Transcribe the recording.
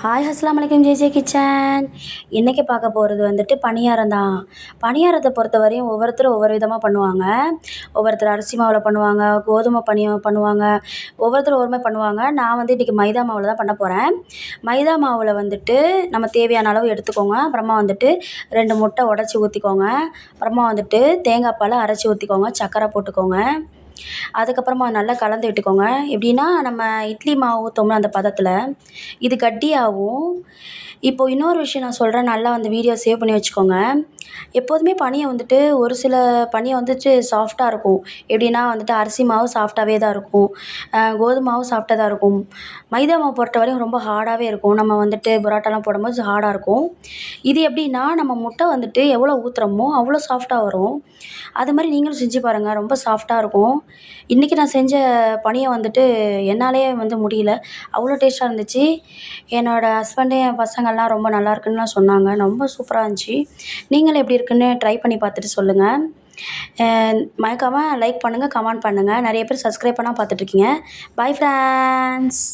Hi அஸ்ஸலாமு அலைக்கும் JJ kitchen. இன்றைக்கி பார்க்க போகிறது வந்துட்டு பணியாரம் தான். பணியாரத்தை பொறுத்தவரையும் ஒவ்வொருத்தரும் ஒவ்வொரு விதமாக பண்ணுவாங்க. ஒவ்வொருத்தர் அரிசி மாவில் பண்ணுவாங்க, கோதுமை பண்ணுவாங்க, ஒவ்வொருத்தரும் ஒவ்வொரு மாதிரி பண்ணுவாங்க. நான் வந்து இன்றைக்கி மைதா மாவில் தான் பண்ண போகிறேன். மைதா மாவில் வந்துட்டு நம்ம தேவையான அளவு எடுத்துக்கோங்க. அப்புறமா வந்துட்டு 2 முட்டை உடச்சி ஊற்றிக்கோங்க. அப்புறமா வந்துட்டு தேங்காய் பால் அரைச்சி ஊற்றிக்கோங்க, சர்க்கரை போட்டுக்கோங்க. அதுக்கப்புறமா நல்லா கலந்து விட்டுக்கோங்க. எப்படின்னா நம்ம இட்லி மாவு ஊற்றுவோம்ல அந்த பதத்தில் இது கட்டியாகும். இப்போது இன்னொரு விஷயம் நான் சொல்கிறேன், நல்லா அந்த வீடியோ சேவ் பண்ணி வச்சுக்கோங்க. எப்போதுமே பனியை வந்துட்டு ஒரு சில பனியை வந்துட்டு சாஃப்டாக இருக்கும். எப்படின்னா வந்துட்டு அரிசி மாவு சாஃப்டாகவே தான் இருக்கும், கோதுமை மாவு சாஃப்டாக தான் இருக்கும். மைதா மாவு பொறுத்த வரையும் ரொம்ப ஹார்டாகவே இருக்கும். நம்ம வந்துட்டு பரோட்டாலாம் போடும்போது ஹார்டாக இருக்கும். இது எப்படின்னா நம்ம முட்டை வந்துட்டு எவ்வளோ ஊற்றுறோமோ அவ்வளோ சாஃப்டாக வரும். அது மாதிரி நீங்களும் செஞ்சு பாருங்கள், ரொம்ப சாஃப்டாக இருக்கும். இன்றைக்கி நான் செஞ்ச பனியை வந்துட்டு என்னாலே வந்து முடியல, அவ்வளோ டேஸ்ட்டாக இருந்துச்சு. என்னோடய ஹஸ்பண்டு என் பசங்கள்லாம் ரொம்ப நல்லா இருக்குன்னுலாம் சொன்னாங்க. ரொம்ப சூப்பராக இருந்துச்சு. நீங்களும் எப்படி இருக்குன்னு ட்ரை பண்ணி பார்த்துட்டு சொல்லுங்கள். மறக்காமல் லைக் பண்ணுங்கள், கமெண்ட் பண்ணுங்கள். நிறைய பேர் சப்ஸ்கிரைப் பண்ணால் பார்த்துட்ருக்கீங்க. Bye friends.